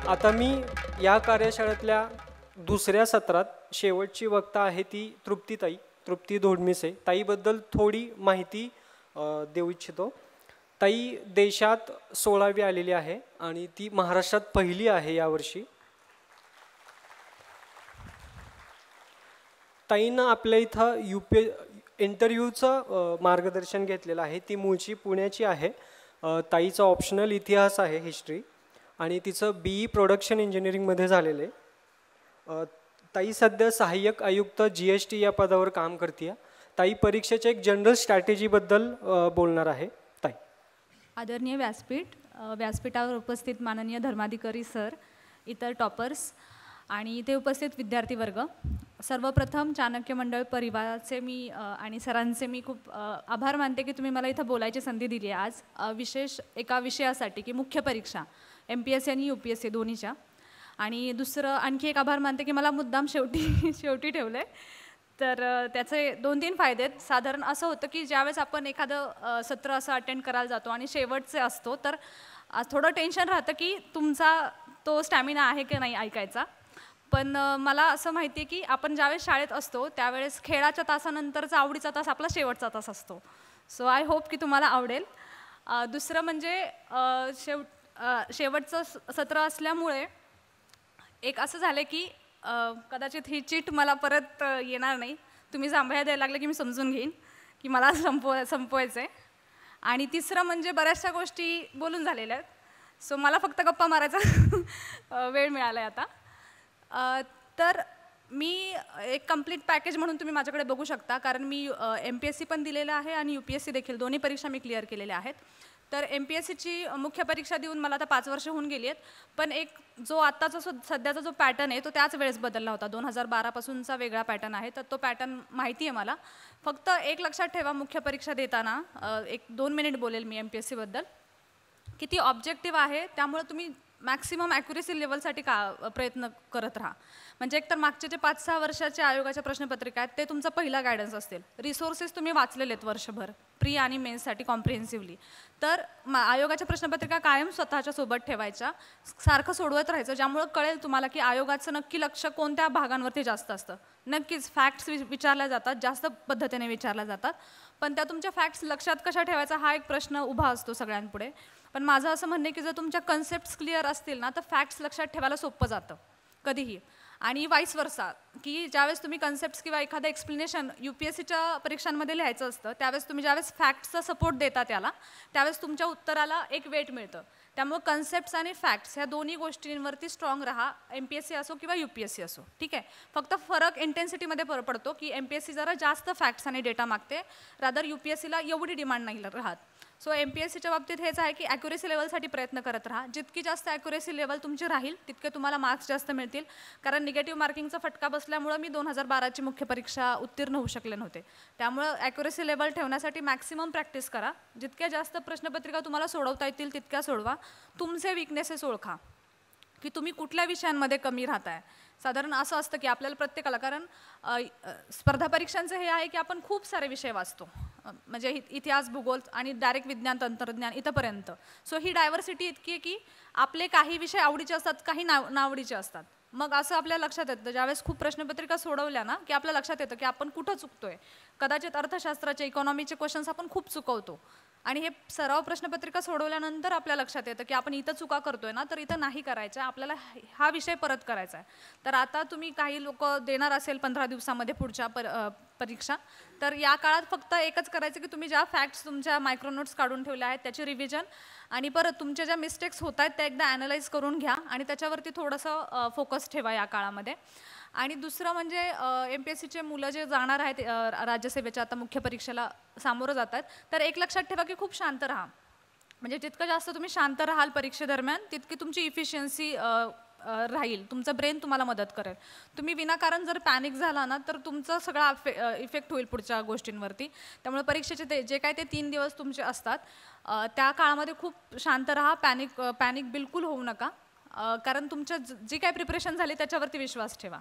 आता मी या कार्यशाळेतल्या दुसऱ्या सत्रात शेवटची वक्ता आहे ती तृप्ती धोडमिसे. ताईबद्दल थोडी माहिती देऊ इच्छितो. ताई देशात 16वी आलेली आहे आणि ती महाराष्ट्रात पहिली आहे यावर्षी. ताईनं आपल्या इथं इंटरव्ह्यूचं मार्गदर्शन घेतलेलं आहे. ती मूळची पुण्याची आहे. ताईचा ऑप्शनल इतिहास आहे, हिस्ट्री, आणि तिचं BE प्रोडक्शन इंजिनिअरिंगमध्ये झालेलं आहे. ताई सध्या सहाय्यक आयुक्त GST या पदावर काम करते. ताई परीक्षेच्या एक जनरल स्ट्रॅटेजीबद्दल बोलणार आहे. ताई. आदरणीय व्यासपीठावर उपस्थित माननीय धर्माधिकारी सर, इतर टॉपर्स आणि इथे उपस्थित विद्यार्थी वर्ग, सर्वप्रथम चाणक्य मंडळ परिवाराचे मी आणि सरांचे मी खूप आभार मानते की तुम्ही मला इथं बोलायची संधी दिली आहे आज, विशेष एका विषयासाठी की मुख्य परीक्षा MPSC आणि UPSC दोन्हीच्या. आणि दुसरं आणखी एक आभार मानते की मला मुद्दाम शेवटी ठेवलं आहे. तर त्याचे 2-3 फायदे आहेत. साधारण असं होतं की ज्यावेळेस आपण एखादं सत्र असं अटेंड करायला जातो आणि शेवटचे असतो तर थोडं टेन्शन राहतं की तुमचा तो स्टॅमिना आहे की नाही ऐकायचा. पण मला असं माहिती आहे की आपण ज्यावेळेस शाळेत असतो त्यावेळेस खेळाच्या तासानंतरचा आवडीचा तास आपला शेवटचा तास असतो. सो आय होप की तुम्हाला आवडेल. दुसरं म्हणजे शेवटचं सत्र असल्यामुळे एक असं झालं की कदाचित ही चीट मला परत येणार नाही. तुम्ही जांभया द्यायला लागले की मी समजून घेईन की मला संपवायचं आहे. आणि तिसरं म्हणजे बऱ्याचशा गोष्टी बोलून झालेल्या आहेत. सो मला फक्त गप्पा मारायचा वेळ मिळाला आहे आता. तर मी एक कंप्लीट पॅकेज म्हणून तुम्ही माझ्याकडे बघू शकता, कारण मी MPSC पण दिलेलं आहे आणि UPSC देखील, दोन्ही परीक्षा मी क्लिअर केलेल्या आहेत. तर MPSCची मुख्य परीक्षा देऊन मला आता 5 वर्ष होऊन गेली आहेत. पण एक जो आत्ताचा सध्याचा जो पॅटर्न आहे तो त्याच वेळेस बदलला होता. 2012 पासूनचा वेगळा पॅटर्न आहे. तर तो पॅटर्न माहिती आहे मला. फक्त एक लक्षात ठेवा, मुख्य परीक्षा देताना 1-2 मिनिट बोलेल मी MPSC बद्दल, की ती ऑब्जेक्टिव्ह आहे. त्यामुळे तुम्ही मॅक्सिमम ॲक्युरेसी लेवलसाठी प्रयत्न करत राहा. म्हणजे एकतर मागचे जे 5-6 वर्षाच्या आयोगाच्या प्रश्नपत्रिका आहेत ते तुमचा पहिला गायडन्स असतील. रिसोर्सेस तुम्ही वाचलेले आहेत वर्षभर प्री आणि मेन्ससाठी कॉम्प्रिहेन्सिव्हली. तर आयोगाच्या प्रश्नपत्रिका कायम स्वतःच्या सोबत ठेवायच्या, सारखं सोडवत राहायचं, ज्यामुळं कळेल तुम्हाला की आयोगाचं नक्की लक्ष कोणत्या भागांवरती जास्त असतं. नक्कीच फॅक्ट्स विचारल्या जातात, जास्त पद्धतीने विचारल्या जातात, पण त्या तुमच्या फॅक्ट्स लक्षात कशा ठेवायचा हा एक प्रश्न उभा असतो सगळ्यांपुढे. पण माझं असं म्हणणं आहे की जर तुमच्या कन्सेप्ट्स क्लिअर असतील ना तर फॅक्ट्स लक्षात ठेवायला सोपं जातं कधीही. आणि वाईस वर्सा, की ज्यावेळेस तुम्ही कन्सेप्ट्स किंवा एखादं एक्सप्लेनेशन UPSCच्या परीक्षांमध्ये लिहायचं असतं त्यावेळेस तुम्ही ज्यावेळेस फॅक्ट्सचा सपोर्ट देता त्यावेळेस तुमच्या उत्तराला एक वेट मिळतं. त्यामुळे कन्सेप्ट्स आणि फॅक्ट्स ह्या दोन्ही गोष्टींवरती स्ट्रॉंग राहा, MPSC असो किंवा UPSC असो. ठीक आहे. फक्त फरक इंटेन्सिटीमध्ये पडतो की MPSC जरा जास्त फॅक्ट्स आणि डेटा मागते, रादर UPSCला एवढी डिमांड नाही राहत. सो MPSCच्या बाबतीत हेच आहे की ॲक्युरेसी लेवलसाठी प्रयत्न करत राहा. जितकी जास्त ॲक्युरेसी लेवल तुमची राहील तितके तुम्हाला मार्क्स जास्त मिळतील. कारण निगेटिव्ह मार्किंगचा फटका बसल्यामुळं मी 2012ची मुख्य परीक्षा उत्तीर्ण होऊ शकले नव्हते. त्यामुळं ॲक्युरेसी लेवल ठेवण्यासाठी मॅक्सिमम प्रॅक्टिस करा. जितक्या जास्त प्रश्नपत्रिका तुम्हाला सोडवता येतील तितक्या सोडवा. तुमचे विकनेसेस ओळखा की तुम्ही कुठल्या विषयांमध्ये कमी राहताय. साधारण असं असतं की आपल्याला प्रत्येकाला, कारण स्पर्धा परीक्षांचं हे आहे की आपण खूप सारे विषय वाचतो, म्हणजे इतिहास, भूगोल आणि डायरेक्ट विज्ञान, तंत्रज्ञान इथंपर्यंत. सो ही डायव्हर्सिटी इतकी आहे की आपले काही विषय आवडीचे असतात, काही नावडीचे असतात. मग असं आपल्या लक्षात येतं ज्यावेळेस खूप प्रश्नपत्रिका सोडवल्या ना की आपल्या लक्षात येतं की आपण कुठं चुकतोय. कदाचित अर्थशास्त्राचे, इकॉनॉमीचे क्वेश्चन्स आपण खूप चुकवतो आणि हे सराव प्रश्नपत्रिका सोडवल्यानंतर आपल्या लक्षात येतं की आपण इथं चुका करतोय ना, तर इथं नाही करायचं, आपल्याला हा विषय परत करायचा आहे. तर आता तुम्ही काही लोक देणार असेल 15 दिवसामध्ये पुढच्या परीक्षा, तर या काळात फक्त एकच करायचं की तुम्ही ज्या फॅक्ट्स तुमच्या मायक्रोनोट्स काढून ठेवल्या आहेत त्याची रिव्हिजन आणि परत तुमच्या ज्या मिस्टेक्स होत आहेत त्या एकदा ॲनालाइज करून घ्या आणि त्याच्यावरती थोडंसं फोकस ठेवा या काळामध्ये. आणि दुसरं म्हणजे MPSCचे मुलं जे जाणार आहेत राज्यसेवेच्या आता मुख्य परीक्षेला सामोरं जातात, तर एक लक्षात ठेवा की खूप शांत राहा. म्हणजे जितकं जास्त तुम्ही शांत राहाल परीक्षेदरम्यान तितकी तुमची इफिशियन्सी राहील, तुमचं ब्रेन तुम्हाला मदत करेल. तुम्ही विनाकारण जर पॅनिक झाला ना तर तुमचं सगळा इफेक्ट होईल पुढच्या गोष्टींवरती. त्यामुळे परीक्षेचे जे काय ते 3 दिवस तुमचे असतात त्या काळामध्ये खूप शांत राहा, पॅनिक बिलकुल होऊ नका, कारण तुमच्या जी काय प्रिपरेशन झाली त्याच्यावरती विश्वास ठेवा.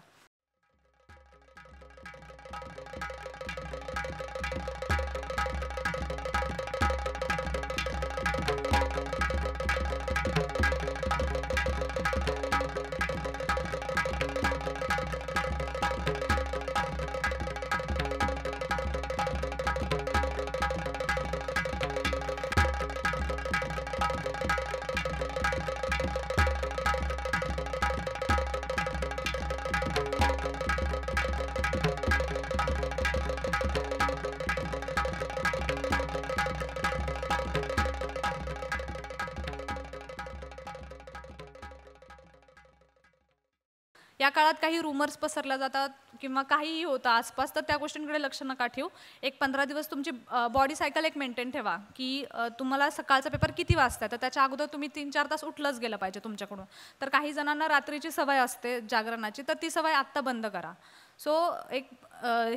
या काळात काही रुमर्स पसरल्या जातात किंवा काहीही होतं आसपास, तर त्या गोष्टींकडे लक्ष नका ठेवू. एक 15 दिवस तुमची बॉडी सायकल एक मेंटेन ठेवा की तुम्हाला सकाळचा पेपर किती वाजता, तर त्याच्या अगोदर तुम्ही 3-4 तास उठलंच गेलं पाहिजे तुमच्याकडून. तर काही जणांना रात्रीची सवय असते जागरणाची, तर ती सवय आत्ता बंद करा. सो एक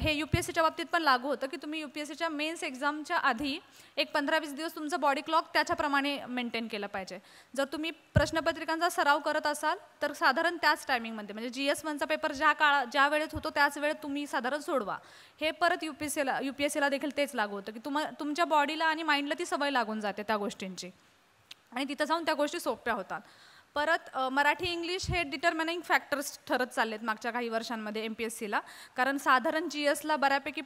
हे UPSCच्या बाबतीत पण लागू होतं की तुम्ही UPSCच्या मेन्स एक्झामच्या आधी एक 15-20 दिवस तुमचं बॉडी क्लॉक त्याच्याप्रमाणे मेंटेन केलं पाहिजे. जर तुम्ही प्रश्नपत्रिकांचा सराव करत असाल तर साधारण त्याच टायमिंगमध्ये, म्हणजे GS1चा पेपर ज्या वेळेत होतो त्याच वेळेत तुम्ही साधारण सोडवा. हे परत UPSCला देखील तेच लागू होतं की तुमच्या बॉडीला आणि माइंडला ती सवय लागून जाते त्या गोष्टींची, आणि तिथं जाऊन त्या गोष्टी सोप्या होतात. परत मराठी इंग्लिश हे डिटर्मिनिंग फॅक्टर्स ठरत चाललेत मागच्या काही वर्षांमध्ये MPSCला, कारण साधारण GSला बऱ्यापैकी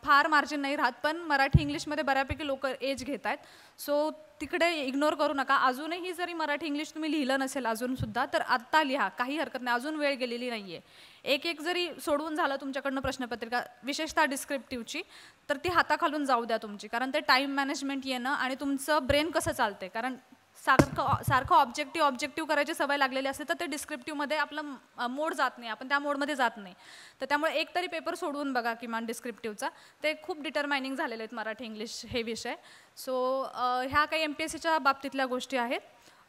फार मार्जिन नाही राहत, पण मराठी इंग्लिशमध्ये बऱ्यापैकी लोक एज घेत आहेत. सो तिकडे इग्नोर करू नका. अजूनही जरी मराठी इंग्लिश तुम्ही लिहिलं नसेल अजूनसुद्धा, तर आत्ता लिहा, काही हरकत नाही, अजून वेळ गेलेली नाही आहे. एक जरी सोडवून झालं तुमच्याकडनं प्रश्नपत्रिका, विशेषतः डिस्क्रिप्टिव्हची, तर ती हाताखालून जाऊ द्या तुमची, कारण ते टाईम मॅनेजमेंट येणं आणि तुमचं ब्रेन कसं चालते, कारण सारखं ऑब्जेक्टिव्ह करायची सवय लागलेली असते, तर ते डिस्क्रिप्टिव्हमध्ये आपलं मोड जात नाही, आपण त्या मोडमध्ये जात नाही. तर त्यामुळे एक तरी पेपर सोडवून बघा किमान डिस्क्रिप्टिव्हचा, ते खूप डिटरमायनिंग झालेले आहेत मराठी इंग्लिश हे विषय. सो ह्या काही MPSCच्या बाबतीतल्या गोष्टी आहेत.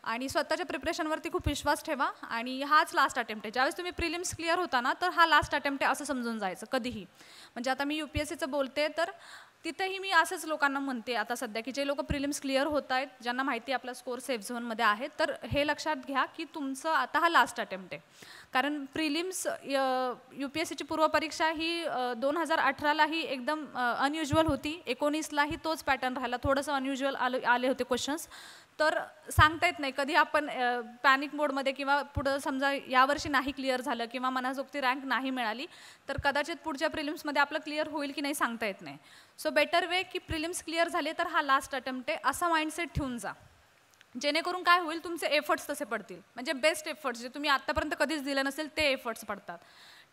आणि स्वतःच्या प्रिपरेशनवरती खूप विश्वास ठेवा, आणि हाच लास्ट अटेम्प्ट आहे. ज्यावेळेस तुम्ही प्रिलिम्स क्लिअर होता ना, तर हा लास्ट अटेम्प्ट आहे असं समजून जायचं कधीही. म्हणजे आता मी UPSCचं बोलते, तर तिथेही मी असंच लोकांना म्हणते आता सध्या की जे लोक प्रिलिम्स क्लिअर होत आहेत, ज्यांना माहिती आपला स्कोअर सेफ झोनमध्ये आहे, तर हे लक्षात घ्या की तुमचं आता हा लास्ट अटेम्प्ट आहे. कारण प्रिलिम्स UPSCची पूर्वपरीक्षा ही 2018लाही एकदम अनयुज्युअल होती, 19लाही तोच पॅटर्न राहिला, थोडंसं अनयुज्युअल आले होते क्वेश्चन्स. तर सांगता येत नाही, कधी आपण पॅनिक मोडमध्ये किंवा पुढं समजा यावर्षी नाही क्लिअर झालं किंवा मनाजोगती रँक नाही मिळाली, तर कदाचित पुढच्या प्रिलिम्समध्ये आपलं क्लिअर होईल की नाही सांगता येत नाही. सो बेटर वे की प्रिलिम्स क्लिअर झाले तर हा लास्ट अटेम्प्ट आहे असा माइंडसेट ठेवून जा, जेणेकरून काय होईल, तुमचे एफर्ट्स तसे पडतील, म्हणजे बेस्ट एफर्ट्स जे तुम्ही आत्तापर्यंत कधीच दिलं नसेल ते एफर्ट्स पडतात.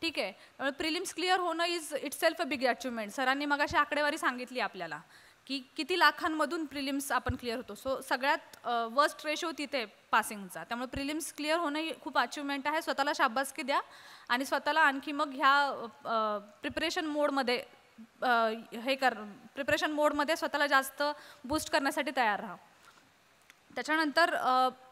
ठीक आहे. त्यामुळे प्रिलिम्स क्लिअर होणं is itself a big achievement. सरांनी मग अशी आकडेवारी सांगितली आपल्याला की किती लाखांमधून प्रिलिम्स आपण क्लिअर होतो. सो सगळ्यात वर्स्ट रेशो तिथे पासिंगचा. त्यामुळे प्रिलिम्स क्लिअर होणं ही खूप अचिव्हमेंट आहे. स्वतःला शाबासकी द्या आणि स्वतःला आणखी मग ह्या प्रिपरेशन मोडमध्ये प्रिपरेशन मोडमध्ये स्वतःला जास्त बूस्ट करण्यासाठी तयार राहा. त्याच्यानंतर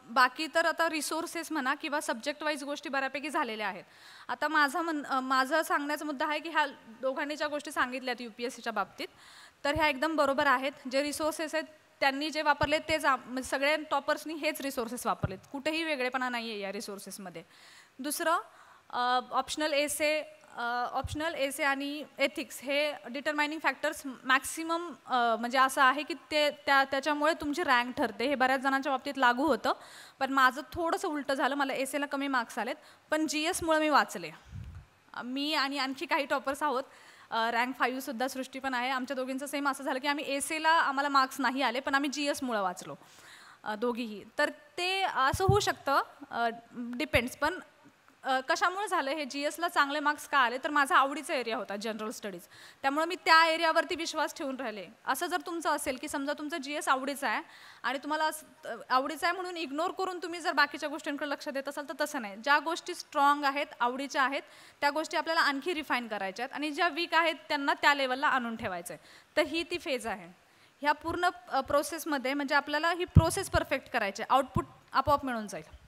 बाकी तर आता रिसोर्सेस म्हणा किंवा सब्जेक्ट वाईज गोष्टी बऱ्यापैकी झालेल्या आहेत. आता माझं सांगण्याचा मुद्दा आहे की ह्या दोघांनी ज्या गोष्टी सांगितल्यात UPSCच्या बाबतीत, तर ह्या एकदम बरोबर आहेत. जे रिसोर्सेस आहेत त्यांनी जे वापरले तेच सगळ्या टॉपर्सनी हेच रिसोर्सेस वापरलेत, कुठेही वेगळेपणा नाही आहे या रिसोर्सेसमध्ये. दुसरं ऑप्शनल एसे आणि एथिक्स हे डिटरमायनिंग फॅक्टर्स मॅक्सिमम म्हणजे असं आहे की त्याच्यामुळे तुमची रँक ठरते. हे बऱ्याच जणांच्या बाबतीत लागू होतं, पण माझं थोडंसं उलटं झालं. मला एसेला कमी मार्क्स आलेत, पण GSमुळे मी वाचले. मी आणि आणखी काही टॉपर्स आहोत, रँक 5सुद्धा सृष्टी पण आहे. आमच्या दोघींचं सेम असं झालं की आम्ही एसेला आम्हाला मार्क्स नाही आले, पण आम्ही GSमुळे वाचलो दोघीही. तर ते असं होऊ शकतं, डिपेंड्स. पण कशामुळे झालं हे, GSला चांगले मार्क्स का आले, तर माझा आवडीचा एरिया होता जनरल स्टडीज, त्यामुळे मी त्या एरियावरती विश्वास ठेवून राहिले. असं जर तुमचं असेल की समजा तुमचं GS आवडीचं आहे आणि तुम्हाला आवडीचं आहे म्हणून इग्नोर करून तुम्ही जर बाकीच्या गोष्टींकडे लक्ष देत असाल, तर तसं नाही. ज्या गोष्टी स्ट्रॉंग आहेत, आवडीच्या आहेत, त्या गोष्टी आपल्याला आणखी रिफाईन करायच्या आहेत, आणि ज्या वीक आहेत त्यांना त्या लेवलला आणून ठेवायचं आहे. तर ही ती फेज आहे. ह्या पूर्ण प्रोसेसमध्ये म्हणजे आपल्याला ही प्रोसेस परफेक्ट करायची, आउटपुट आपोआप मिळून जाईल.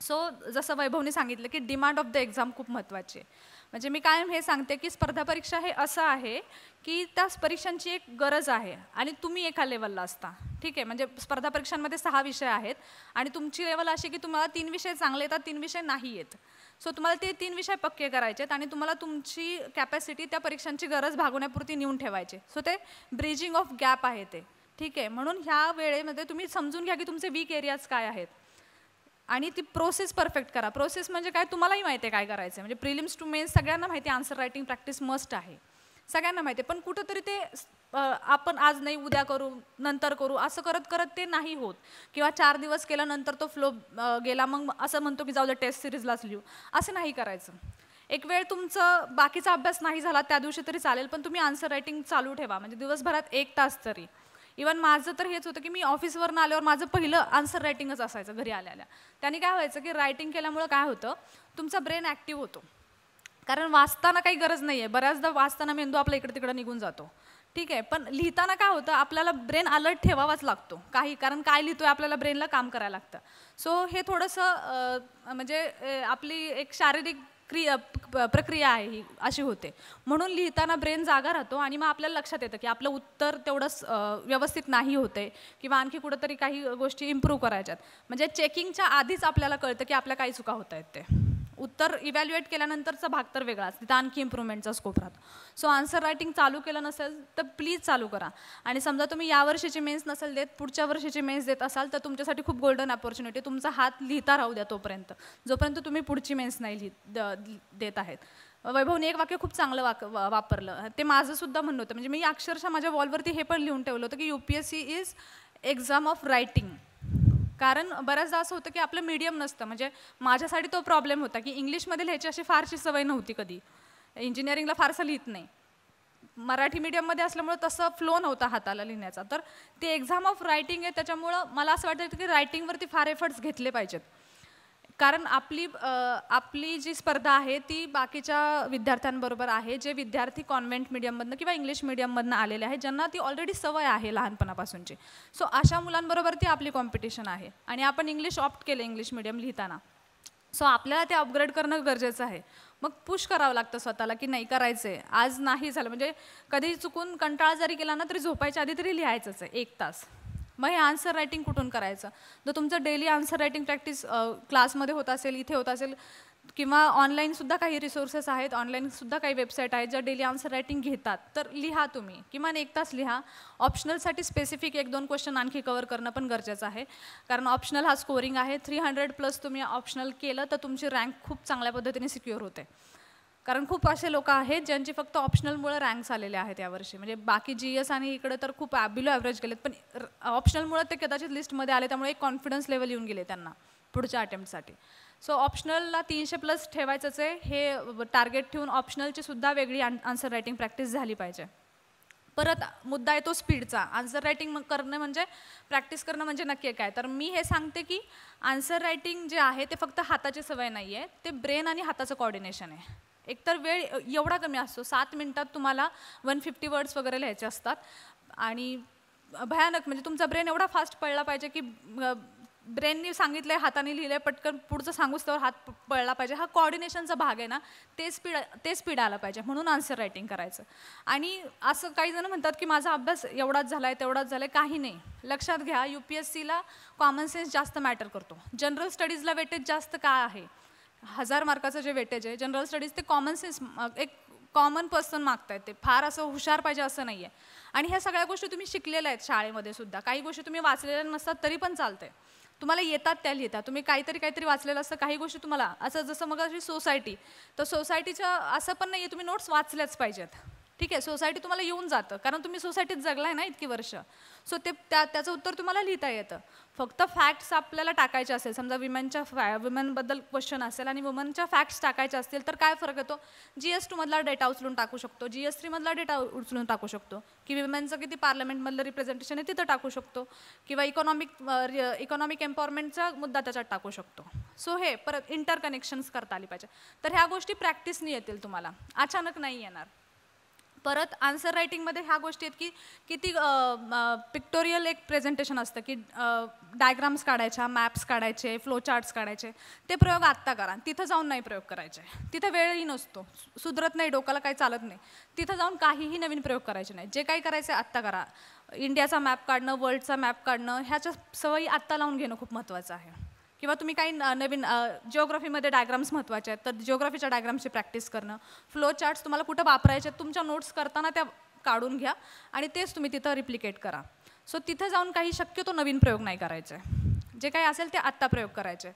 सो जसं वैभवने सांगितलं की डिमांड ऑफ द एक्झाम खूप महत्त्वाची आहे. म्हणजे मी कायम हे सांगते की स्पर्धा परीक्षा हे असं आहे की त्या परीक्षांची एक गरज आहे आणि तुम्ही एका लेवलला असता. ठीक आहे. म्हणजे स्पर्धा परीक्षांमध्ये 6 विषय आहेत आणि तुमची लेवल अशी की तुम्हाला 3 विषय चांगले येतात, 3 विषय नाही येत. सो तुम्हाला ते 3 विषय पक्के करायचे आहेत आणि तुम्हाला तुमची कॅपॅसिटी त्या परीक्षांची गरज भागवण्यापुरती नेऊन ठेवायचे. सो ते ब्रिजिंग ऑफ गॅप आहे ते. ठीक आहे. म्हणून ह्या वेळेमध्ये तुम्ही समजून घ्या की तुमचे वीक एरियाज काय आहेत आणि ती प्रोसेस परफेक्ट करा. प्रोसेस म्हणजे काय, तुम्हालाही माहिती आहे काय करायचं. म्हणजे प्रिलिम्स टू मेन्स सगळ्यांना माहिती आहे, आन्सर रायटिंग प्रॅक्टिस मस्ट आहे, सगळ्यांना माहिती आहे. पण कुठंतरी ते आपण आज नाही उद्या करू, नंतर करू, असं करत करत ते नाही होत. किंवा 4 दिवस केला नंतर तो फ्लो गेला, मग असं म्हणतो की जाऊ दे टेस्ट सिरीजलाच लिहू. असं नाही करायचं. एक वेळ तुमचं बाकीचा अभ्यास नाही झाला त्या दिवशी तरी चालेल, पण तुम्ही आन्सर रायटिंग चालू ठेवा. म्हणजे दिवसभरात 1 तास तरी इवन माझं तर हेच होतं की मी ऑफिसवरून आल्यावर माझं पहिलं आन्सर रायटिंगच असायचं घरी आल्या. त्याने काय व्हायचं की रायटिंग केल्यामुळं काय होतं, तुमचा ब्रेन ॲक्टिव्ह होतो. कारण वाचताना काही गरज नाही आहे, बऱ्याचदा वाचताना मेंदू आपला इकडे तिकडे निघून जातो, ठीक आहे. पण लिहिताना काय होतं, आपल्याला ब्रेन अलर्ट ठेवावाच लागतो कारण काय लिहितोय आपल्याला ब्रेनला काम करायला लागतं. सो हे थोडंसं म्हणजे आपली एक शारीरिक प्रक्रिया आहे ही अशी होते. म्हणून लिहिताना ब्रेन जागा राहतो आणि मग आपल्याला लक्षात येतं की आपलं उत्तर तेवढंच व्यवस्थित नाही होते किंवा आणखी कुठंतरी काही गोष्टी इम्प्रूव्ह करायच्यात. म्हणजे चेकिंगच्या आधीच आपल्याला कळतं की आपल्या काही चुका होत आहेत. ते उत्तर इव्हॅल्युएट केल्यानंतरचा भाग तर वेगळाच, तिथं आणखी इम्प्रूव्हमेंटचा स्कोप राहतो. सो आन्सर रायटिंग चालू केलं नसेल तर प्लीज चालू करा. आणि समजा तुम्ही या वर्षीची मेन्स नसेल देत, पुढच्या वर्षीची मेन्स देत असाल तर तुमच्यासाठी खूप गोल्डन अपॉर्च्युनिटी. तुमचा हात लिहिता राहू द्या तोपर्यंत, जोपर्यंत तुम्ही पुढची मेन्स नाही देत आहेत. वैभवने एक वाक्य खूप चांगलं वापरलं, ते माझं सुद्धा म्हणणं होतं. म्हणजे मी अक्षरशः माझ्या वॉलवरती हे पण लिहून ठेवलं होतं की UPSC is exam of writing. कारण बऱ्याचदा असं होतं की आपलं मीडियम नसतं. म्हणजे माझ्यासाठी तो प्रॉब्लेम होता की इंग्लिशमध्ये लिहायची अशी फारशी सवय नव्हती, कधी इंजिनिअरिंगला फारसं लिहित नाही. मराठी मीडियममध्ये असल्यामुळं तसं फ्लो नव्हता हाताला लिहिण्याचा. तर ते एक्झाम ऑफ रायटिंग आहे, त्याच्यामुळं मला असं वाटतं की रायटिंगवरती फार एफर्ट्स घेतले पाहिजेत. कारण आपली जी स्पर्धा आहे ती बाकीच्या विद्यार्थ्यांबरोबर आहे, जे विद्यार्थी कॉन्व्हेंट मीडियममधनं किंवा इंग्लिश मीडियममधनं आलेले आहेत, ज्यांना ती ऑलरेडी सवय आहे लहानपणापासूनची. सो अशा मुलांबरोबर ती आपली कॉम्पिटिशन आहे. आणि आपण इंग्लिश ऑप्ट केलं इंग्लिश मीडियम लिहिताना. सो आपल्याला ते अपग्रेड करणं गरजेचं आहे. मग पुश करावं लागतं स्वतःला की नाही करायचं आहे, आज नाही झालं म्हणजे कधी चुकून कंटाळा जरी केला ना तरी झोपायच्या आधी तरी लिहायचंच आहे 1 तास. मग हे आन्सर रायटिंग कुठून करायचं? जर तुमचं डेली आन्सर रायटिंग प्रॅक्टिस क्लासमध्ये होत असेल, इथे होत असेल, किंवा ऑनलाईनसुद्धा काही रिसोर्सेस आहेत, ऑनलाईनसुद्धा काही वेबसाईट आहेत ज्या डेली आन्सर रायटिंग घेतात, तर लिहा तुम्ही. किमान 1 तास लिहा. ऑप्शनलसाठी स्पेसिफिक 1-2 क्वेश्चन आणखी कव्हर करणं पण गरजेचं आहे. कारण ऑप्शनल हा स्कोरिंग आहे. 300+ तुम्ही ऑप्शनल केलं तर तुमची रँक खूप चांगल्या पद्धतीने सिक्युअर होते. कारण खूप असे लोक आहेत ज्यांची फक्त ऑप्शनलमुळे रँक्स आलेले आहेत यावर्षी. म्हणजे बाकी GS आणि इकडे तर खूप बिलो ॲव्हरेज गेलेत, पण ऑप्शनलमुळे ते कदाचित लिस्टमध्ये आले, त्यामुळे एक कॉन्फिडन्स लेवल येऊन गेले त्यांना पुढच्या अटेम्प्टसाठी. सो ऑप्शनलला 300+ ठेवायचंच आहे. हे टार्गेट ठेवून ऑप्शनलची सुद्धा वेगळी आन्सर रायटिंग प्रॅक्टिस झाली पाहिजे. परत मुद्दा येतो स्पीडचा. आन्सर रायटिंग करणं म्हणजे प्रॅक्टिस करणं म्हणजे नक्की काय? तर मी हे सांगते की आन्सर रायटिंग जे आहे ते फक्त हाताची सवय नाही आहे, ते ब्रेन आणि हाताचं कॉर्डिनेशन आहे. एकतर वेळ एवढा कमी असतो, 7 मिनिटात तुम्हाला 150 वर्ड्स वगैरे लिहायचे असतात. आणि भयानक म्हणजे तुमचा ब्रेन एवढा फास्ट पळला पाहिजे की ब्रेननी सांगितलंय, हाताने लिहिलंय, पटकन पुढचं सांगूच त्यावर हात पळला पाहिजे. हा कॉर्डिनेशनचा भाग आहे ना, ते स्पीड आला पाहिजे. म्हणून आन्सर रायटिंग करायचं. आणि असं काही जण म्हणतात की माझा अभ्यास एवढाच झाला आहे तेवढाच झाला आहे, काही नाही. लक्षात घ्या, UPSCला कॉमन सेन्स जास्त मॅटर करतो. जनरल स्टडीजला वेटेज जास्त का आहे? 1000 मार्काचं जे वेटेज आहे जनरल स्टडीज, ते कॉमन सेन्स एक कॉमन पर्सन मागतायत. ते फार असं हुशार पाहिजे असं नाही आहे. आणि ह्या सगळ्या गोष्टी तुम्ही शिकलेल्या आहेत शाळेमध्ये सुद्धा. काही गोष्टी तुम्ही वाचलेल्या नसतात तरी पण चालते, तुम्हाला येतात त्या लिहिता. तुम्ही काहीतरी वाचलेलं असतं, काही गोष्टी तुम्हाला असं, जसं मग अशी सोसायटी, तर सोसायटीचं असं पण नाही आहे तुम्ही नोट्स वाचल्याच पाहिजेत, ठीक आहे. सोसायटी तुम्हाला येऊन जातं कारण तुम्ही सोसायटीत जगलाय ना इतकी वर्ष. सो त्याचं उत्तर तुम्हाला लिहिता येतं. फक्त फॅक्ट्स आपल्याला टाकायचे असेल, समजा विमेनबद्दल क्वेश्चन असेल आणि वुमनच्या फॅक्ट्स टाकायच्या असतील, तर काय फरक येतो? GS2 मधला डेटा उचलून टाकू शकतो, GS3 मधला डेटा उचलून टाकू शकतो, की विमेनचं किती पार्लमेंटमधलं रिप्रेझेंटेशन आहे तिथं टाकू शकतो, किंवा इकॉनॉमिक एम्पॉवरमेंटचा मुद्दा त्याच्यात टाकू शकतो. सो हे परत इंटरकनेक्शन्स करता आली पाहिजे. तर ह्या गोष्टी प्रॅक्टिसनी येतील तुम्हाला, अचानक नाही येणार. परत आन्सर रायटिंगमध्ये ह्या गोष्टी आहेत की किती पिक्टोरियल एक प्रेझेंटेशन असतं, की डायग्राम्स काढायच्या, मॅप्स काढायचे, फ्लो चार्ट्स काढायचे. ते प्रयोग आत्ता करा, तिथं जाऊन नाही प्रयोग करायचे. तिथं वेळही नसतो, सुधरत नाही, डोक्याला काही चालत नाही. तिथं जाऊन काहीही नवीन प्रयोग करायचे नाही. जे काही करायचं आत्ता करा. इंडियाचा मॅप काढणं, वर्ल्डचा मॅप काढणं, ह्याच्या सवयी आत्ता लावून घेणं खूप महत्त्वाचं आहे. किंवा तुम्ही काही नवीन जिओग्राफीमध्ये डायग्राम्स महत्त्वाचे आहेत, तर जिओग्राफीच्या डायग्रामची प्रॅक्टिस करणं. फ्लो चार्ट्स तुम्हाला कुठं वापरायचे आहेत तुमच्या नोट्स करताना त्या काढून घ्या आणि तेच तुम्ही तिथं रिप्लिकेट करा. सो तिथं जाऊन काही शक्यतो नवीन प्रयोग नाही करायचे. जे काही असेल ते आत्ता प्रयोग करायचे.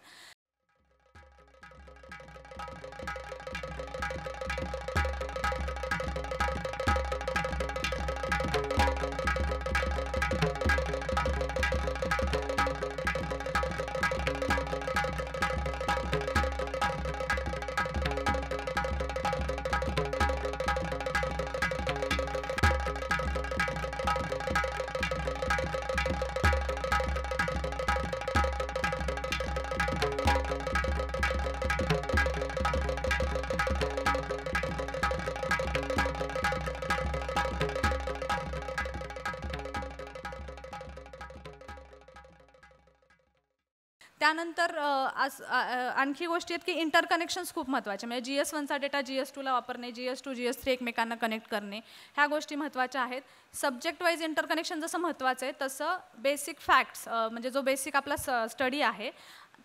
त्यानंतर आणखी गोष्टी आहेत की इंटरकनेक्शन्स खूप महत्त्वाचे, म्हणजे GS1चा डेटा GS2ला वापरणे, GS2 GS3 एकमेकांना कनेक्ट करणे, ह्या गोष्टी महत्त्वाच्या आहेत. सब्जेक्ट वाईज इंटरकनेक्शन जसं महत्त्वाचं आहे तसं बेसिक फॅक्ट्स म्हणजे जो बेसिक आपला स्टडी आहे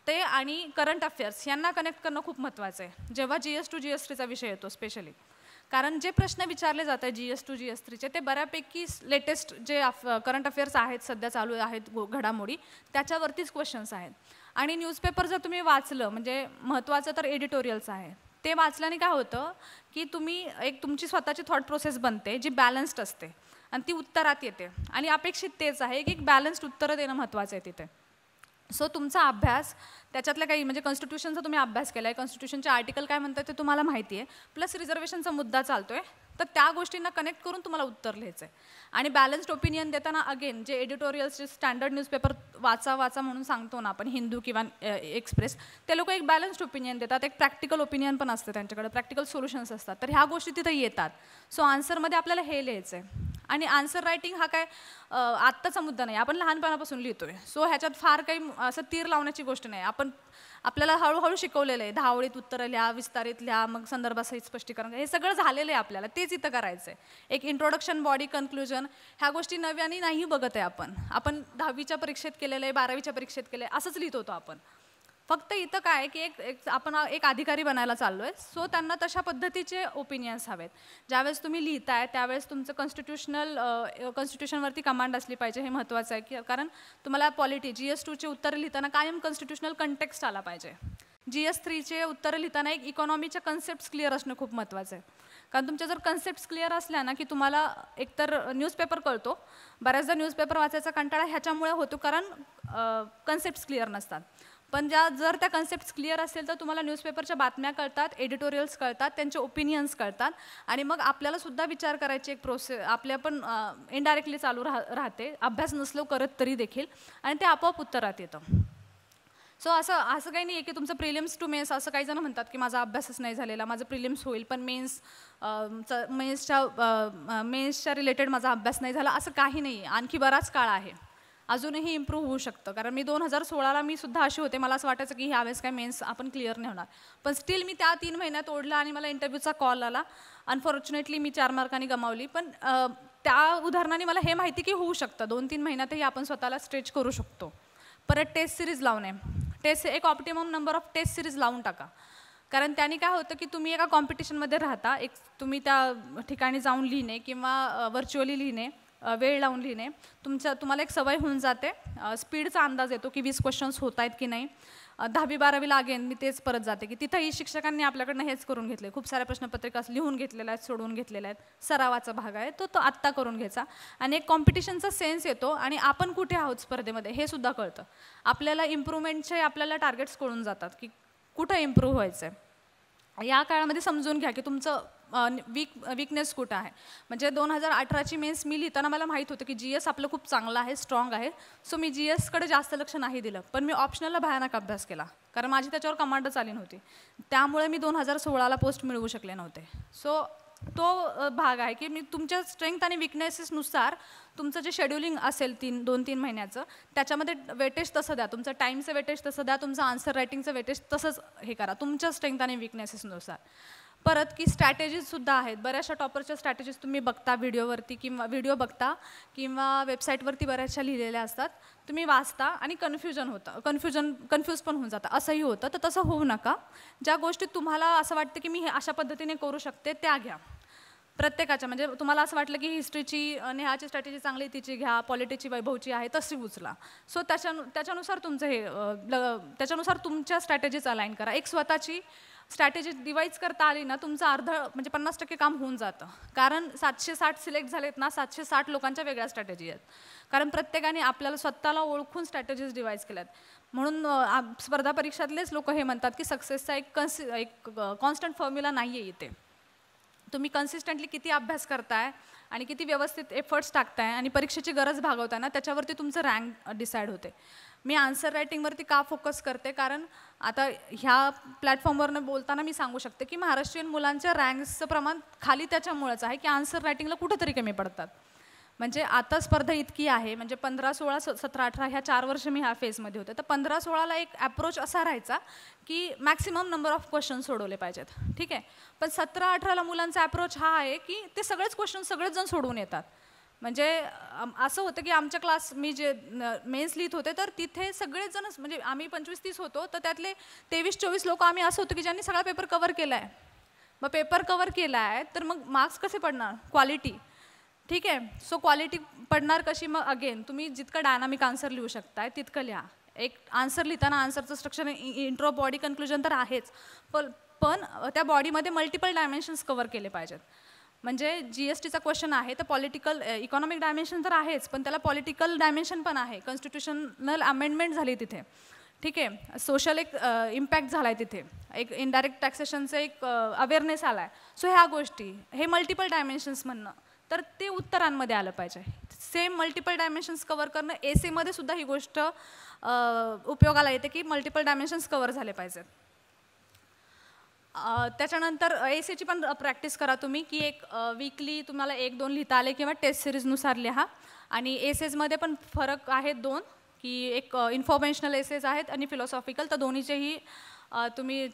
ते आणि करंट अफेअर्स यांना कनेक्ट करणं खूप महत्त्वाचं आहे जेव्हा GS2 GS3चा विषय येतो स्पेशली. कारण जे प्रश्न विचारले जात आहेत GS2 GS3चे ते बऱ्यापैकी लेटेस्ट जे करंट अफेअर्स आहेत सध्या चालू आहेत घडामोडी त्याच्यावरतीच क्वेश्चन्स आहेत. आणि न्यूजपेपर जर तुम्ही वाचलं म्हणजे महत्त्वाचं तर एडिटोरियल्स आहे, ते वाचल्याने काय होतं की तुम्ही एक तुमची स्वतःची थॉट प्रोसेस बनते जी बॅलन्स्ड असते आणि ती उत्तरात येते. आणि अपेक्षित तेच आहे की एक बॅलन्स्ड उत्तरं देणं महत्त्वाचं आहे तिथे. सो तुमचा अभ्यास त्याच्यातल्या काही म्हणजे कॉन्स्टिट्यूशनचा तुम्ही अभ्यास केला आहे, कॉन्स्टिट्यूशनचे आर्टिकल काय म्हणतात ते तुम्हाला माहिती आहे, प्लस रिझर्वेशनचा मुद्दा चालतो आहे, तर त्या गोष्टींना कनेक्ट करून तुम्हाला उत्तर लिहायचं आहे. आणि बॅलन्स्ड ओपिनियन देताना अगेन जे एडिटोरियल्सचे स्टँडर्ड न्यूजपेपर वाचा म्हणून सांगतो ना आपण, हिंदू किंवा एक्सप्रेस, ते लोक एक बॅलन्स्ड ओपिनियन देतात, एक प्रॅक्टिकल ओपिनियन पण असतं त्यांच्याकडे, प्रॅक्टिकल सोल्युशन्स असतात, तर ह्या गोष्टी तिथे येतात. सो आन्सरमध्ये आपल्याला हे लिहायचं आहे. आणि आन्सर रायटिंग हा काय आत्ताचा मुद्दा नाही, आपण लहानपणापासून लिहितोय. सो ह्याच्यात फार काही असं तीर लावण्याची गोष्ट नाही. आपल्याला हळूहळू शिकवलेलं आहे, 10 ओळीत उत्तरं लिहा, विस्तारित लिहा, मग संदर्भासहित स्पष्टीकरण, हे सगळं झालेलं आहे आपल्याला, तेच इथं करायचं आहे. एक इंट्रोडक्शन, बॉडी, कन्क्लुजन, ह्या गोष्टी नव्याने नाही बघत आहे आपण 10वीच्या परीक्षेत केलेलं आहे, 12वीच्या परीक्षेत केलं आहे, असंच लिहित होतो आपण. फक्त इथं काय की आपण एक अधिकारी बनायला चाललो आहे. सो त्यांना तशा पद्धतीचे ओपिनियन्स हवेत. ज्यावेळेस तुम्ही लिहिताय त्यावेळेस तुमचं कॉन्स्टिट्यूशनवरती कमांड असली पाहिजे, हे महत्त्वाचं आहे. की कारण तुम्हाला पॉलिटी GS2चे उत्तरं लिहिताना कायम कॉन्स्टिट्यूशनल कंटेक्स्ट आला पाहिजे. GS3चे उत्तरं लिहिताना एक इकॉनॉमीच्या कन्सेप्ट्स क्लिअर असणं खूप महत्त्वाचं आहे. कारण तुमच्या जर कन्सेप्ट्स क्लिअर असल्या ना की तुम्हाला एकतर न्यूजपेपर कळतो, बऱ्याचदा न्यूजपेपर वाचायचा कंटाळा ह्याच्यामुळे होतो कारण कन्सेप्ट्स क्लिअर नसतात. पण जर त्या कन्सेप्ट्स क्लिअर असेल तर तुम्हाला न्यूजपेपरच्या बातम्या कळतात, एडिटोरियल्स कळतात, त्यांचे ओपिनियन्स कळतात आणि मग आपल्याला सुद्धा विचार करायची एक प्रोसेस आपल्या पण इनडायरेक्टली चालू राहते, अभ्यास नसलो करत तरी देखील, आणि ते आपोआप उत्तरात येतं. सो असं काही नाही आहे की तुमचं प्रिलिम्स टू मेन्स, असं काही जण म्हणतात की माझा अभ्यासच नाही झालेला, माझं प्रिलिम्स होईल पण मेन्सच्या रिलेटेड माझा अभ्यास नाही झाला, असं काही नाही आहे. आणखी बराच काळ आहे, अजूनही इम्प्रूव्ह होऊ शकतं. कारण मी 2016ला मी सुद्धा अशी होते, मला असं वाटायचं की ह्यावेळेस काय मेन्स आपण क्लिअर नाही होणार, पण स्टील मी त्या 3 महिन्यात ओढला आणि मला इंटरव्ह्यूचा कॉल आला. अनफॉर्च्युनेटली मी 4 मार्कांनी गमावली, पण त्या उदाहरणाने मला हे माहिती की होऊ शकतं, 2-3 महिन्यातही आपण स्वतःला स्ट्रेच करू शकतो. परत टेस्ट सिरीज लावणे, एक optimum number of test series लावून टाका. कारण त्याने काय होतं की तुम्ही एका कॉम्पिटिशनमध्ये राहता, तुम्ही त्या ठिकाणी जाऊन लिहिणे किंवा व्हर्च्युअली लिहिणे, वेळ लावून लिहिणे, तुम्हाला एक सवय होऊन जाते, स्पीडचा अंदाज येतो की 20 क्वेश्चन्स होत आहेत की नाही. 10वी-12वीला अगेन मी तेच परत जाते की तिथंही शिक्षकांनी आपल्याकडनं हेच करून घेतले, खूप साऱ्या प्रश्नपत्रिका लिहून घेतलेल्या आहेत, सोडवून घेतलेल्या आहेत, सरावाचा भाग आहे तो आत्ता करून घ्यायचा. आणि एक कॉम्पिटिशनचा सेन्स येतो आणि आपण कुठे आहोत स्पर्धेमध्ये हे सुद्धा कळतं. आपल्याला इम्प्रूव्हमेंटचे आपल्याला टार्गेट्स कळून जातात की कुठं इम्प्रूव्ह व्हायचं आहे. या काळामध्ये समजून घ्या की तुमचं वीकनेस कुठं आहे. म्हणजे 2018ची मेन्स मी लिहिताना मला माहीत होतं की GS आपलं खूप चांगलं आहे, स्ट्रॉंग आहे. सो मी GSकडे जास्त लक्ष नाही दिलं, पण मी ऑप्शनलला भयानक अभ्यास केला कारण माझी त्याच्यावर कमांडच आली नव्हती. त्यामुळे मी 2016ला पोस्ट मिळवू शकले नव्हते. सो तो भाग आहे की मी तुमच्या स्ट्रेंथ आणि विकनेसेसनुसार तुमचं जे शेड्युलिंग असेल 2-3 महिन्याचं त्याच्यामध्ये वेटेज तसं द्या, तुमचं टाईमचं वेटेज तसं द्या, तुमचं आन्सर रायटिंगचं वेटेज तसंच हे करा तुमच्या स्ट्रेंथ आणि विकनेसेसनुसार. परत की स्ट्रॅटेजीजसुद्धा आहेत, बऱ्याचशा टॉपरच्या स्ट्रॅटेजीज तुम्ही बघता व्हिडिओवरती किंवा किंवा वेबसाईटवरती बऱ्याचशा लिहिलेल्या असतात, तुम्ही वाचता आणि कन्फ्यूज पण होऊन जातं, असंही होतं. तर तसं होऊ नका. ज्या गोष्टी तुम्हाला असं वाटतं की मी हे अशा पद्धतीने करू शकते त्या घ्या प्रत्येकाच्या. म्हणजे तुम्हाला असं वाटलं की हिस्ट्रीची नेहाची स्ट्रॅटेजी चांगली तिची घ्या, पॉलिटिची वैभवची आहे तशी उचला. सो त्याच्यानुसार त्याच्यानुसार तुमच्या स्ट्रॅटेजीज अलाइन करा. एक स्वतःची स्ट्रॅटेजी डिवाईज करता आली ना तुमचं म्हणजे 50% काम होऊन जातं. कारण 760 सिलेक्ट झालेत ना, 760 लोकांच्या वेगळ्या स्ट्रॅटेजी आहेत. कारण प्रत्येकाने आपल्याला स्वतःला ओळखून स्ट्रॅटेजीज डिवाईज केल्यात. म्हणून स्पर्धा परीक्षातलेच लोक हे म्हणतात की सक्सेसचा एक कॉन्स्टंट फॉर्म्युला नाही आहे इथे. तुम्ही कन्सिस्टंटली किती अभ्यास करताय आणि किती व्यवस्थित एफर्ट्स टाकताय आणि परीक्षेची गरज भागवताय ना त्याच्यावरती तुमचं रँक डिसाईड होते. मी आन्सर रायटिंगवरती का फोकस करते, कारण आता ह्या प्लॅटफॉर्मवरनं बोलताना मी सांगू शकते की महाराष्ट्रीयन मुलांच्या रँक्सचं प्रमाण खाली त्याच्यामुळेच आहे की आन्सर रायटिंगला कुठंतरी कमी पडतात. म्हणजे आता स्पर्धा इतकी आहे, म्हणजे 15, 16, 17, 18 ह्या 4 वर्ष मी ह्या फेजमध्ये होते. तर 15, 16ला एक अप्रोच असा राहायचा की मॅक्सिमम नंबर ऑफ क्वेश्चन सोडवले पाहिजेत, ठीक आहे. पण 17, 18ला मुलांचा अप्रोच हा आहे की ते सगळेच क्वेश्चन सगळेच जण सोडवून येतात. म्हणजे असं होतं की आमच्या क्लास मी जे मेन्स लिहित होते तर तिथे सगळेच जण, म्हणजे आम्ही 25-30 होतो, तर त्यातले 23-24 लोक आम्ही असं होतं की ज्यांनी सगळा पेपर कव्हर केला आहे. मग पेपर कव्हर केला आहे तर मग मार्क्स कसे पडणार? क्वालिटी, ठीक आहे. सो क्वालिटी पडणार कशी? मग अगेन तुम्ही जितकं डायनामिक आन्सर लिहू शकताय तितकं लिहा. एक आन्सर लिहिताना आन्सरचं स्ट्रक्चर इंट्रो, बॉडी, कन्क्लुजन तर आहेच, पण त्या बॉडीमध्ये मल्टिपल डायमेन्शन्स कव्हर केले पाहिजेत. म्हणजे GSTचा क्वेश्चन आहे तर पॉलिटिकल इकॉनॉमिक डायमेन्शन तर आहेच, पण त्याला पॉलिटिकल डायमेन्शन पण आहे. कॉन्स्टिट्यूशनल अमेंडमेंट झाली तिथे, ठीक आहे. सोशल एक इम्पॅक्ट झाला आहे तिथे, एक इनडायरेक्ट टॅक्सेशनचं एक अवेअरनेस आला आहे. सो ह्या गोष्टी, हे मल्टिपल डायमेन्शन्स म्हणणं, तर ते उत्तरांमध्ये आलं पाहिजे. सेम मल्टिपल डायमेन्शन्स कव्हर करणं, एसेमध्ये सुद्धा ही गोष्ट उपयोगाला येते की मल्टिपल डायमेन्शन्स कव्हर झाले पाहिजेत. त्याच्यानंतर एसेची पण प्रॅक्टिस करा तुम्ही की एक वीकली तुम्हाला 1-2 लिहिता आले किंवा टेस्ट सिरीजनुसार लिहा. आणि एसेजमध्ये पण फरक आहेत 2, की एक इन्फॉर्मेशनल एसेज आहेत आणि फिलॉसॉफिकल, तर दोन्हीचेही तुम्ही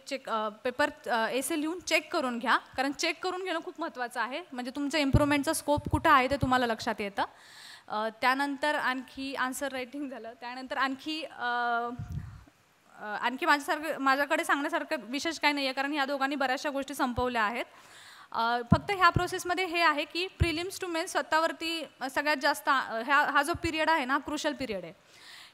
पेपर एसे लिहून चेक करून घ्या, कारण चेक करून घेणं खूप महत्त्वाचं आहे. म्हणजे तुमचं इम्प्रूव्हमेंटचं स्कोप कुठं आहे ते तुम्हाला लक्षात येतं. त्यानंतर आणखी आन्सर रायटिंग झालं. त्यानंतर आणखी माझ्याकडे सांगण्यासारखं विशेष काही नाही आहे, कारण ह्या दोघांनी बऱ्याचशा गोष्टी संपवल्या आहेत. फक्त ह्या प्रोसेसमध्ये हे आहे की प्रिलिम्स टू मेन्स स्वतःवरती सगळ्यात जास्त हा जो पिरियड आहे ना, हा क्रुशल पिरियड आहे.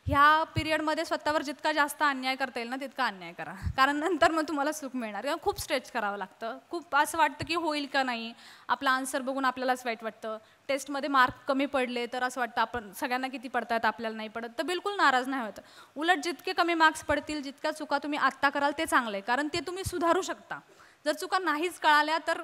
ह्या पिरियडमध्ये स्वतःवर जितका जास्त अन्याय करता येईल ना तितका अन्याय करा, कारण नंतर मग तुम्हाला सुख मिळणार. किंवा खूप स्ट्रेच करावं लागतं, खूप असं वाटतं की होईल का नाही, आपला आन्सर बघून आपल्यालाच वाईट वाटतं. टेस्टमध्ये मार्क कमी पडले तर असं वाटतं आपण सगळ्यांना किती पडतात, आपल्याला नाही पडत. तर बिलकुल नाराज नाही होत. उलट जितके कमी मार्क्स पडतील, जितक्या चुका तुम्ही आत्ता कराल ते चांगलं आहे, कारण ते तुम्ही सुधारू शकता. जर चुका नाहीच कळाल्या तर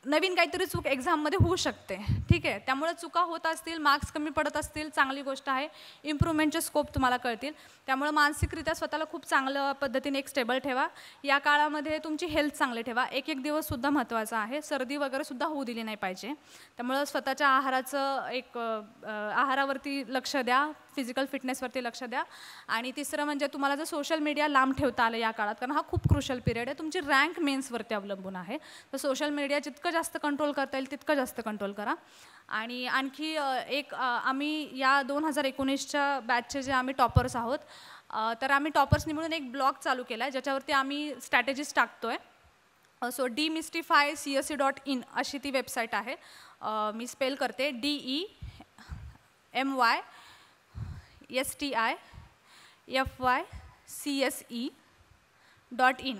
नवीन काहीतरी चूक एक्झाममध्ये होऊ शकते, ठीक आहे. त्यामुळे चुका होत असतील, मार्क्स कमी पडत असतील, चांगली गोष्ट आहे. इम्प्रूव्हमेंटचे स्कोप तुम्हाला कळतील. त्यामुळे मानसिकरित्या स्वतःला खूप चांगल्या पद्धतीने एक स्टेबल ठेवा. या काळामध्ये तुमची हेल्थ चांगली ठेवा. एक दिवससुद्धा महत्त्वाचा आहे. सर्दी वगैरेसुद्धा होऊ दिली नाही पाहिजे. त्यामुळं स्वतःच्या आहाराचं एक आहारावरती लक्ष द्या, फिजिकल फिटनेसवरती लक्ष द्या. आणि तिसरं म्हणजे तुम्हाला जर सोशल मीडिया लांब ठेवता आलं या काळात, कारण हा खूप क्रुशल पिरियड आहे. तुमची रँक मेन्सवरती अवलंबून आहे. तर सोशल मीडिया जितकं जास्त कंट्रोल करता येईल तितकं जास्त कंट्रोल करा. आणि आणखी एक आम्ही या 2019च्या बॅचचे जे आम्ही टॉपर्स आहोत, तर आम्ही टॉपर्सनी म्हणून एक ब्लॉग चालू केला आहे, ज्याच्यावरती आम्ही स्ट्रॅटेजीज टाकतो आहे. सो demystifycsc.in अशी ती वेबसाईट आहे. मी स्पेल करते, demystifycsc.in,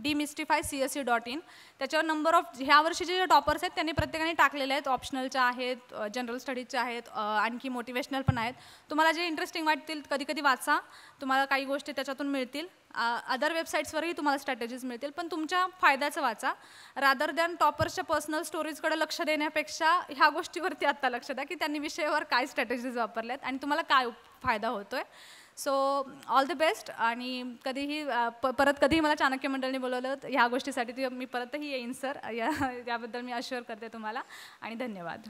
demystifycsc.in. त्याच्यावर नंबर ऑफ ह्या वर्षीचे जे टॉपर्स आहेत त्यांनी प्रत्येकाने टाकलेले आहेत. ऑप्शनलच्या आहेत, जनरल स्टडीजच्या आहेत, आणखी मोटिवेशनल पण आहेत. तुम्हाला जे इंटरेस्टिंग वाटतील कधी कधी वाचा, तुम्हाला काही गोष्टी त्याच्यातून मिळतील. अदर वेबसाईट्सवरही तुम्हाला स्ट्रॅटेजीज मिळतील, पण तुमच्या फायद्याचं वाचा. रादर दॅन टॉपर्सच्या पर्सनल स्टोरीजकडे लक्ष देण्यापेक्षा ह्या गोष्टीवरती आत्ता लक्ष द्या की त्यांनी विषयावर काय स्ट्रॅटेजीज वापरल्यात आणि तुम्हाला काय फायदा होतोय. So all the best. आणि कधीही परत कधीही मला चाणक्य मंडळाने बोलवलं ह्या गोष्टीसाठी मी परतही येईन सर. याबद्दल मी अश्युअर करते तुम्हाला. आणि धन्यवाद.